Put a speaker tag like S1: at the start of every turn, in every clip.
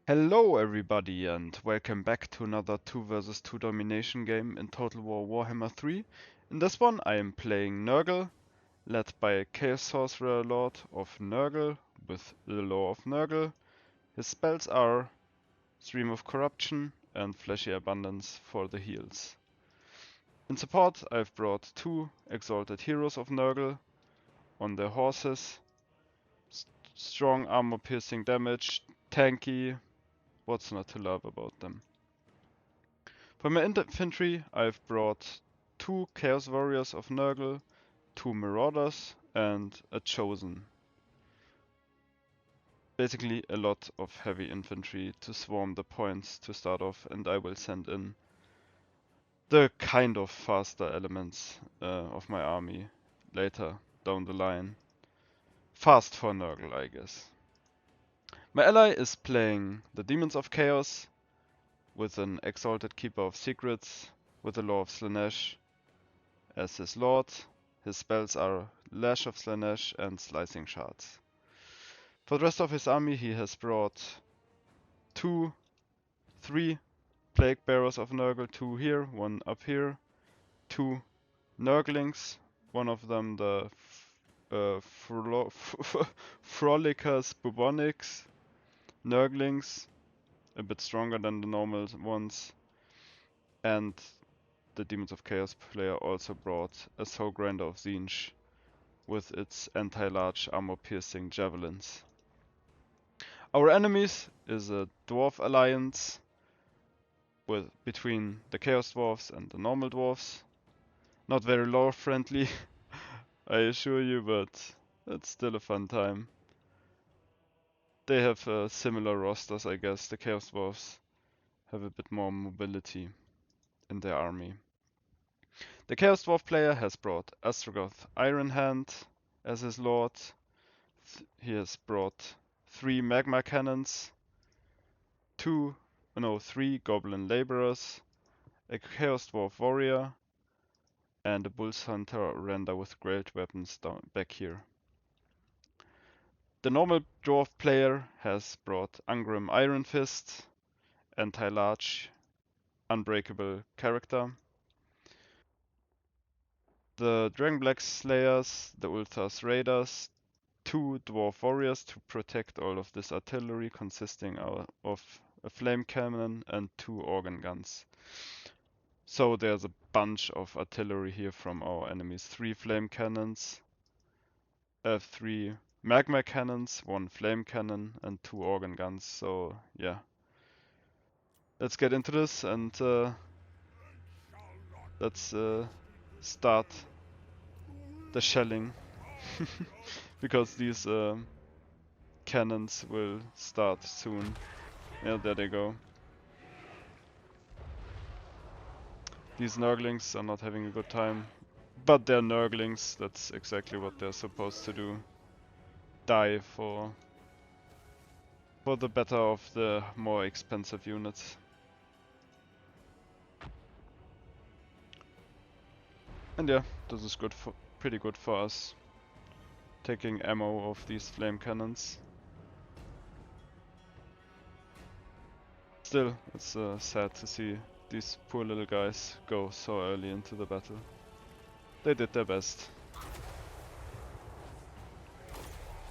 S1: Hello everybody and welcome back to another 2 versus 2 domination game in Total War Warhammer 3. In this one I am playing Nurgle, led by a Chaos Sorcerer Lord of Nurgle with the Law of Nurgle. His spells are Stream of Corruption and Fleshy Abundance for the heals. In support I've brought 2 Exalted Heroes of Nurgle on their horses. Strong armor piercing damage, tanky. What's not to love about them? For my infantry, I've brought 2 Chaos Warriors of Nurgle, 2 Marauders, and a Chosen. Basically a lot of heavy infantry to swarm the points to start off, and I will send in the kind of faster elements of my army later down the line. Fast for Nurgle, I guess. My ally is playing the Demons of Chaos with an Exalted Keeper of Secrets with the Law of Slanesh as his lord. His spells are Lash of Slanesh and Slicing Shards. For the rest of his army he has brought 3 Plague Bearers of Nurgle, 2 here, 1 up here, 2 Nurglings, one of them the Frolicers Bubonics, Nurglings, a bit stronger than the normal ones, and the Demons of Chaos player also brought a Soul Grinder of Tzeentch with its anti-large armor-piercing javelins. Our enemies is a Dwarf alliance between the Chaos Dwarfs and the normal Dwarfs. Not very lore friendly, I assure you, but it's still a fun time. They have similar rosters, I guess. The Chaos Dwarfs have a bit more mobility in their army. The Chaos Dwarf player has brought Astrogoth Ironhand as his lord. He has brought 3 Magma Cannons, 3 Goblin Laborers, a Chaos Dwarf Warrior, and a Bulls Hunter render with great weapons down back here. The normal Dwarf player has brought Angrim Iron Fist, anti-large, unbreakable character. The Dragonblack Slayers, the Ulthas Raiders, 2 Dwarf Warriors to protect all of this artillery consisting of a flame cannon and 2 organ guns. So there's a bunch of artillery here from our enemies. 3 flame cannons, 3 magma cannons, 1 flame cannon and 2 organ guns. So yeah. Let's get into this and let's start the shelling. Because these cannons will start soon. Yeah, there they go. These Nurglings are not having a good time. But they're Nurglings, that's exactly what they're supposed to do. Die for the better of the more expensive units. And yeah, this is pretty good for us. Taking ammo of these flame cannons. Still, it's sad to see these poor little guys go so early into the battle. They did their best.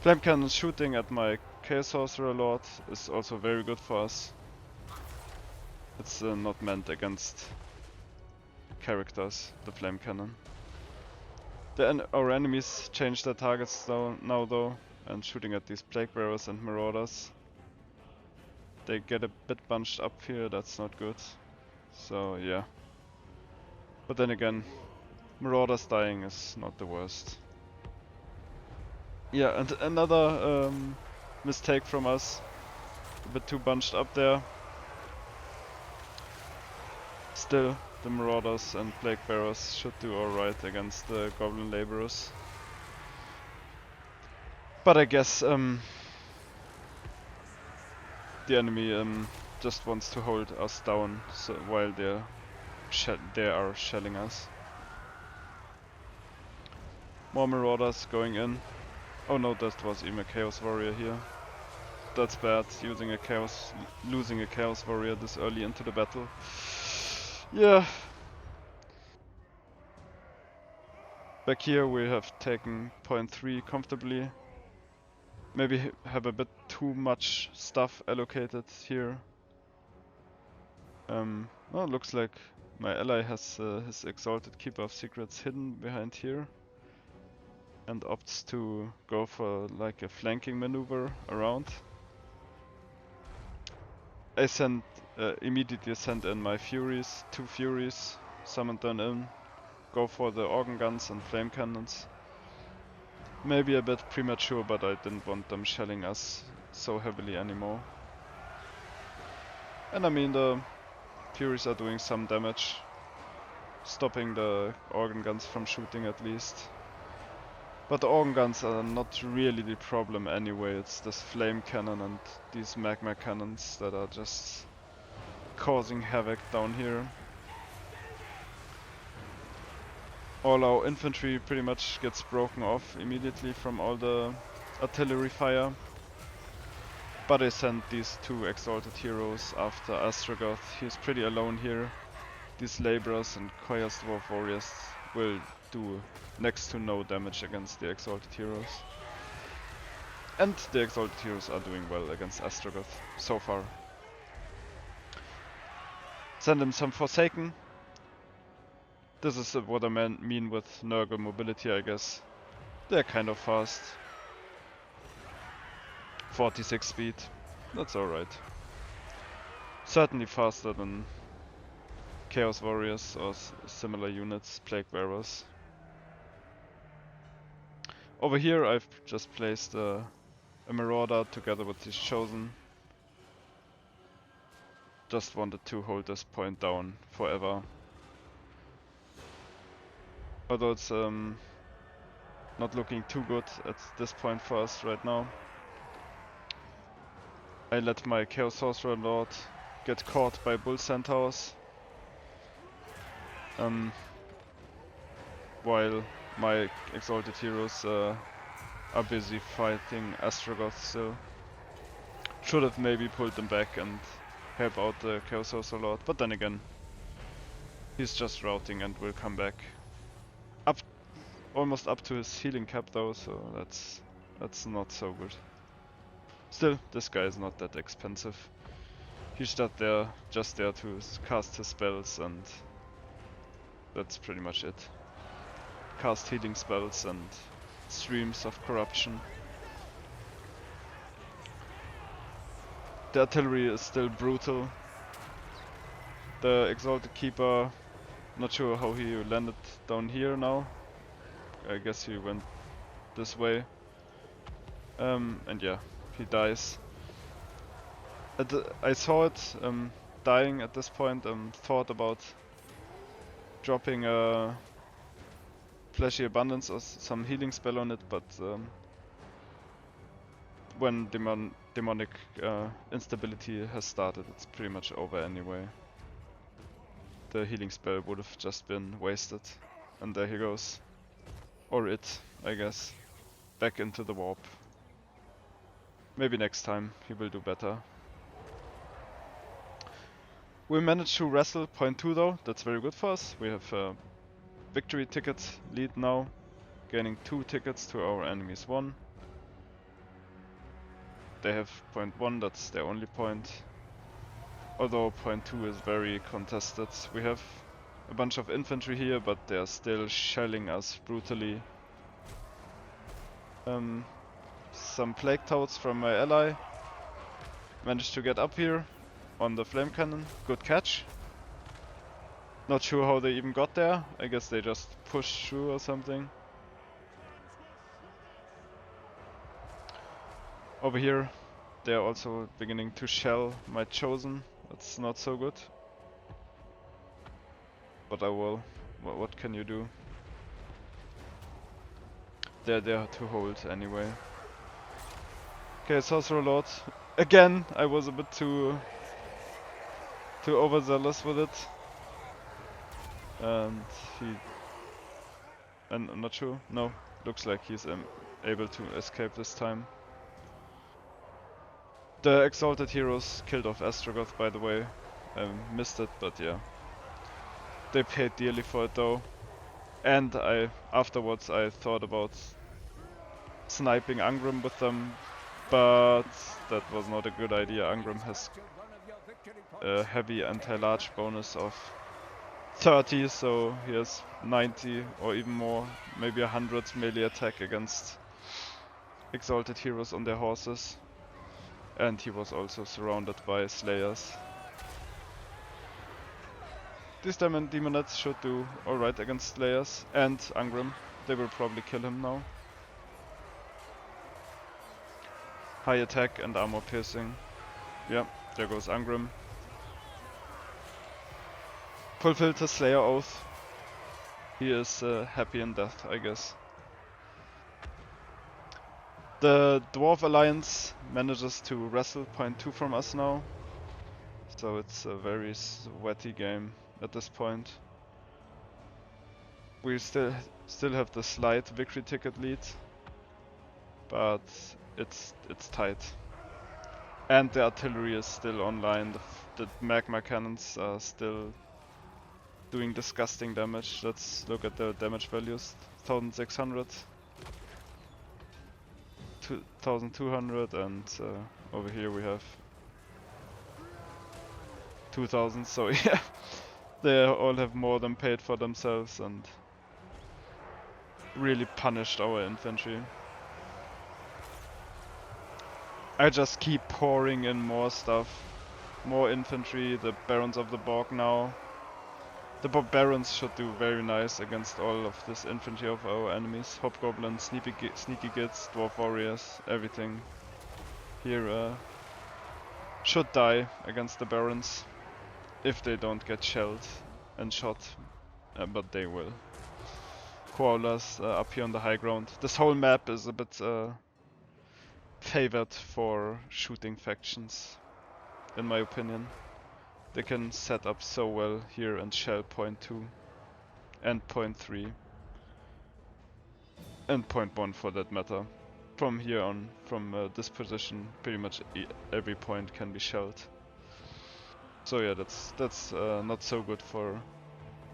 S1: Flame cannons shooting at my Chaos Sorcerer Lord is also very good for us. It's not meant against characters, the flame cannon. Our enemies change their targets now though, and shooting at these Plague Bearers and Marauders. They get a bit bunched up here, that's not good. So yeah. But then again, Marauders dying is not the worst. Yeah, and another mistake from us. A bit too bunched up there. Still, the Marauders and Plague Bearers should do alright against the Goblin Laborers. But I guess the enemy just wants to hold us down while they are shelling us. More Marauders going in. Oh no, that was even a Chaos Warrior here. That's bad, losing a Chaos Warrior this early into the battle. Yeah. Back here we have taken point 3 comfortably. Maybe have a bit too much stuff allocated here. Well, looks like my ally has his Exalted Keeper of Secrets hidden behind here. And opts to go for like a flanking maneuver around. I immediately sent in my Furies, 2 Furies, summoned them in, go for the organ guns and flame cannons. Maybe a bit premature, but I didn't want them shelling us so heavily anymore. And I mean, the Furies are doing some damage, stopping the organ guns from shooting at least. But the organ guns are not really the problem anyway, it's this flame cannon and these magma cannons that are just causing havoc down here. All our infantry pretty much gets broken off immediately from all the artillery fire. But I sent these 2 exalted heroes after Astragoth. He's pretty alone here. These laborers and Koya's Dwarf warriors will do next to no damage against the exalted heroes. And the exalted heroes are doing well against Astragoth so far. Send him some Forsaken. This is what I mean with Nurgle mobility, I guess. They're kind of fast. 46 speed. That's alright. Certainly faster than Chaos Warriors or similar units, Plague Bearers. Over here I've just placed a Marauder together with his Chosen. Just wanted to hold this point down forever. Although it's not looking too good at this point for us right now. I let my Chaos Sorcerer Lord get caught by Bull Centaurs. While my Exalted Heroes are busy fighting Astragoth still. Should have maybe pulled them back and help out the Chaos Sorcerer Lord, but then again, he's just routing and will come back. Almost up to his healing cap though, so that's not so good. Still, this guy is not that expensive. He's just there to cast his spells, and that's pretty much it. Cast healing spells and streams of corruption. The artillery is still brutal. The Exalted Keeper, not sure how he landed down here now. I guess he went this way. And yeah, he dies. I saw it dying at this point, thought about dropping a Fleshy Abundance or some healing spell on it, but when demonic instability has started, it's pretty much over anyway. The healing spell would have just been wasted. And there he goes. Or it, I guess. Back into the warp. Maybe next time he will do better. We managed to wrestle point 2 though, that's very good for us. We have a victory ticket lead now, gaining 2 tickets to our enemy's 1. They have point 1, that's their only point. Although point 2 is very contested. We have a bunch of infantry here, but they are still shelling us brutally. Some Plague Toads from my ally managed to get up here on the flame cannon. Good catch. Not sure how they even got there. I guess they just pushed through or something. Over here they are also beginning to shell my Chosen. That's not so good. But I will. What can you do? They're there to hold anyway. Okay, Sorcerer Lord. Again, I was a bit too overzealous with it. And I'm not sure. No, looks like he's able to escape this time. The Exalted Heroes killed off Astrogoth, by the way. I missed it, but yeah. They paid dearly for it though. And afterwards I thought about sniping Angram with them, but that was not a good idea. Angram has a heavy anti-large bonus of 30, so he has 90 or even more, maybe 100 melee attack against Exalted Heroes on their horses. And he was also surrounded by Slayers. These Demonettes should do alright against Slayers and Angram. They will probably kill him now. High attack and armor piercing. Yeah, there goes Angram. Fulfilled his Slayer oath. He is happy in death, I guess. The Dwarf Alliance manages to wrestle point 2 from us now. So it's a very sweaty game at this point. We still have the slight victory ticket lead, but it's tight. And the artillery is still online. The magma cannons are still doing disgusting damage. Let's look at the damage values. 1600, 2200, and over here we have 2000. So yeah, they all have more than paid for themselves and really punished our infantry. I just keep pouring in more stuff. More infantry, the Barons of the Borg now. The Barons should do very nice against all of this infantry of our enemies. Hobgoblins, sneaky kids, Dwarf Warriors, everything here should die against the Barons. If they don't get shelled and shot, but they will. Koalas up here on the high ground. This whole map is a bit favored for shooting factions, in my opinion. They can set up so well here and shell point 2 and point 3 and point 1 for that matter. From here on, from this position, pretty much every point can be shelled. So yeah, that's not so good for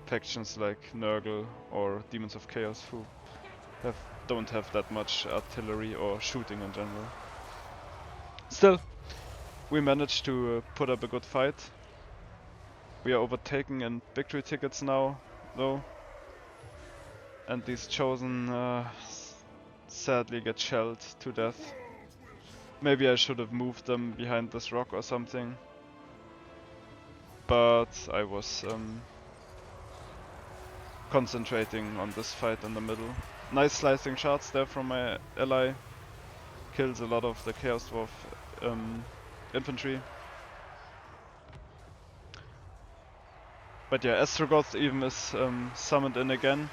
S1: factions like Nurgle or Demons of Chaos, who don't have that much artillery or shooting in general. Still, we managed to put up a good fight. We are overtaken in victory tickets now, though. And these Chosen sadly get shelled to death. Maybe I should have moved them behind this rock or something. But I was concentrating on this fight in the middle. Nice slicing shots there from my ally. Kills a lot of the Chaos Dwarf infantry. But yeah, Astrogoth even is summoned in again.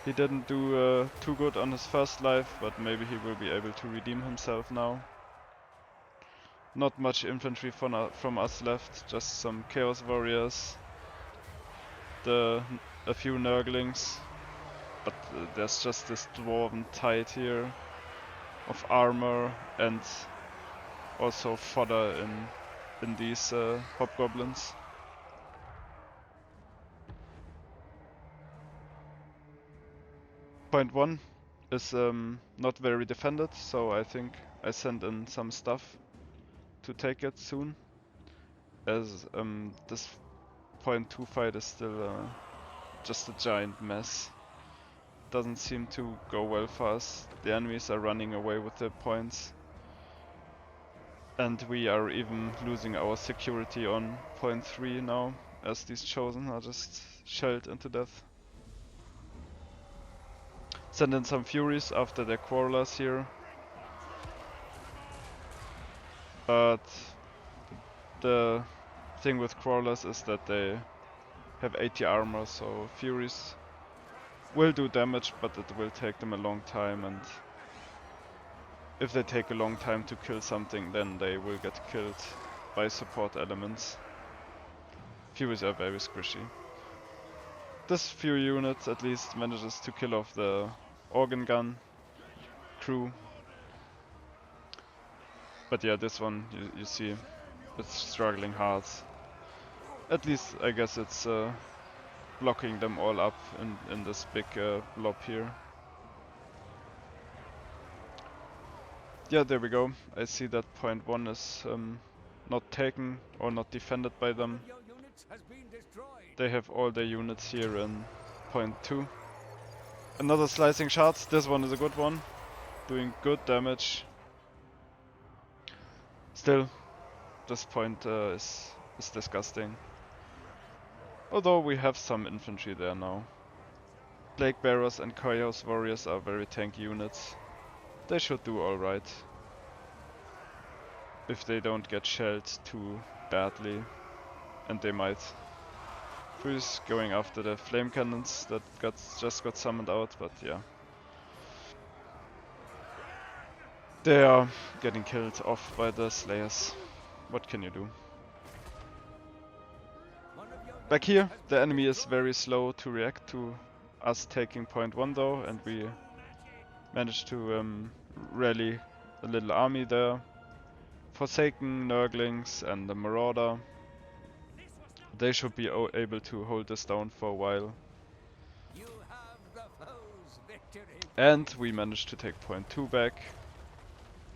S1: He didn't do too good on his first life, but maybe he will be able to redeem himself now. Not much infantry from us left, just some Chaos Warriors, a few Nurglings, but there's just this dwarven tide here of armor and also fodder in these hobgoblins. Point 1 is not very defended, so I think I send in some stuff to take it soon, as this point 2 fight is still just a giant mess. Doesn't seem to go well for us. The enemies are running away with their points. And we are even losing our security on point 3 now, as these Chosen are just shelled into death. Send in some Furies after their Quarrelers here. But the thing with Quarrelers is that they have 80 armor, so Furies will do damage, but it will take them a long time, and if they take a long time to kill something, then they will get killed by support elements. Furies are very squishy. This few units at least manages to kill off the organ gun crew. But yeah, this one, you see, it's struggling hard. At least, I guess it's blocking them all up in this big blob here. Yeah, there we go. I see that point 1 is not taken or not defended by them. They have all their units here in point 2. Another slicing shard. This one is a good one. Doing good damage. Still, this point is disgusting. Although we have some infantry there now. Plague Bearers and Chaos Warriors are very tanky units. They should do alright. If they don't get shelled too badly. And they might. Who's going after the flame cannons that just got summoned out, but yeah. They are getting killed off by the Slayers. What can you do? Back here, the enemy is very slow to react to us taking point 1 though, and we managed to rally a little army there. Forsaken, Nurglings and the Marauder. They should be able to hold this down for a while. And we managed to take point 2 back.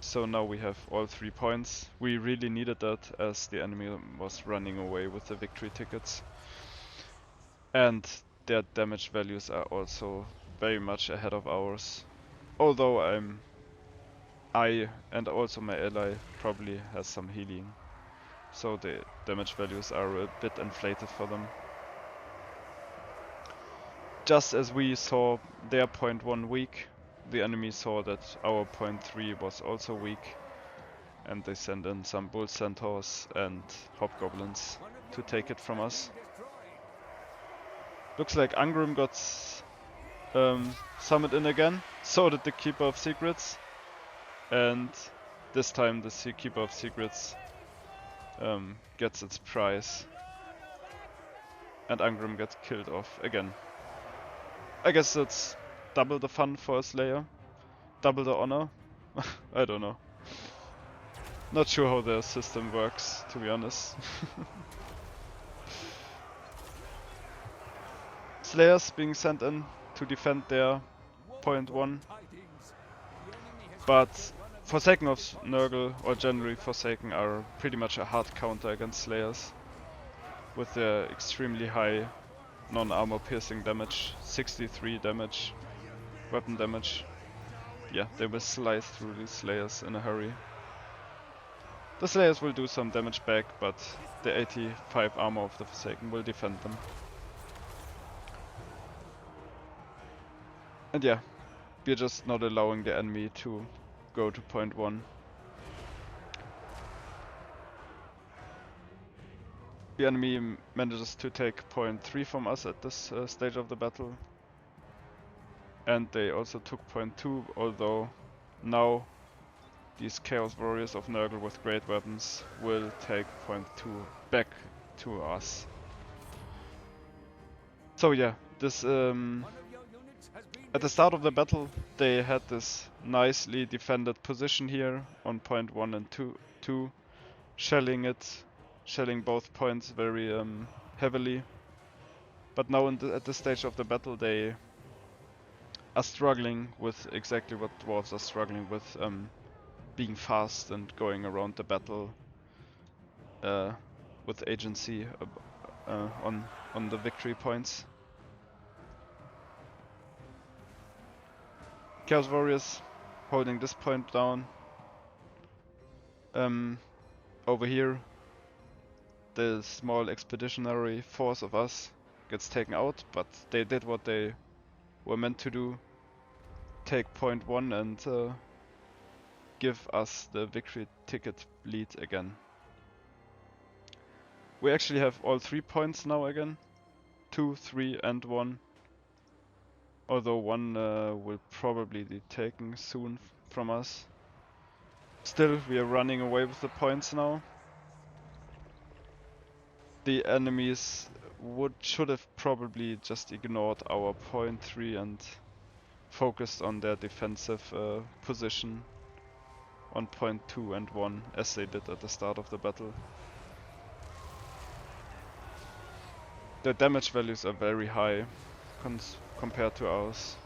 S1: So now we have all 3 points. We really needed that as the enemy was running away with the victory tickets. And their damage values are also very much ahead of ours. Although I and also my ally probably has some healing. So the damage values are a bit inflated for them. Just as we saw their point 1 weak, the enemy saw that our point 3 was also weak. And they sent in some bull centaurs and hobgoblins to take it from us. Looks like Angrim got summoned in again, so did the Keeper of Secrets. And this time the Keeper of Secrets gets its prize. And Angrim gets killed off again. I guess that's double the fun for a Slayer. Double the honor. I don't know. Not sure how their system works, to be honest. Slayers being sent in to defend their point 1. But Forsaken of Nurgle, or generally Forsaken, are pretty much a hard counter against Slayers. With their extremely high non-armor piercing damage, 63 damage, weapon damage. Yeah, they will slice through these Slayers in a hurry. The Slayers will do some damage back, but the 85 armor of the Forsaken will defend them. And yeah, we're just not allowing the enemy to go to point 1. The enemy manages to take point 3 from us at this stage of the battle. And they also took point 2, although now these Chaos Warriors of Nurgle with great weapons will take point 2 back to us. So yeah, this at the start of the battle they had this nicely defended position here on point 1 and 2, shelling both points very heavily. But now at this stage of the battle they are struggling with exactly what Dwarves are struggling with, being fast and going around the battle with agency on the victory points. Chaos Warriors holding this point down. Over here the small expeditionary force of us gets taken out, but they did what they were meant to do. Take point 1 and give us the victory ticket lead again. We actually have all 3 points now again. 2, 3 and 1. Although 1 will probably be taken soon from us. Still, we are running away with the points now. The enemies should have probably just ignored our point 3 and focused on their defensive position on point 2 and 1 as they did at the start of the battle. The damage values are very high compared to ours.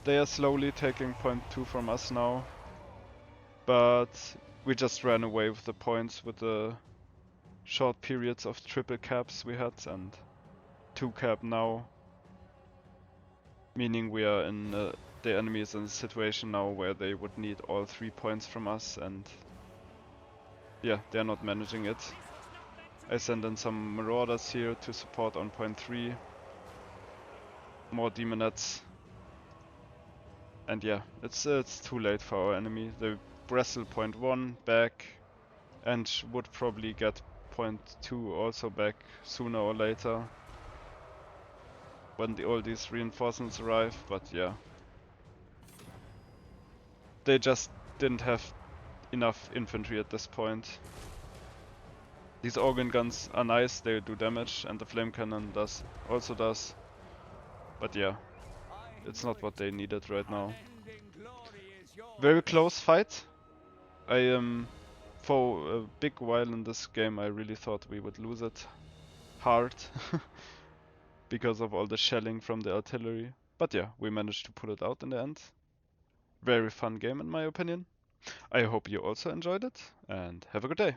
S1: They are slowly taking point 2 from us now, but we just ran away with the points with the short periods of triple caps we had and 2 cap now, meaning we are in the enemy is in a situation now where they would need all 3 points from us, and yeah, they're not managing it. I send in some marauders here to support on point 3, more demonettes, and yeah, it's too late for our enemy. They wrestle point 1 back and would probably get point 2 also back sooner or later when all these reinforcements arrive, but yeah. They just didn't have enough infantry at this point. These organ guns are nice, they do damage, and the flame cannon also does. But yeah, it's not what they needed right now. Very close fight. For a big while in this game I really thought we would lose it hard because of all the shelling from the artillery. But yeah, we managed to pull it out in the end. Very fun game in my opinion. I hope you also enjoyed it, and have a good day.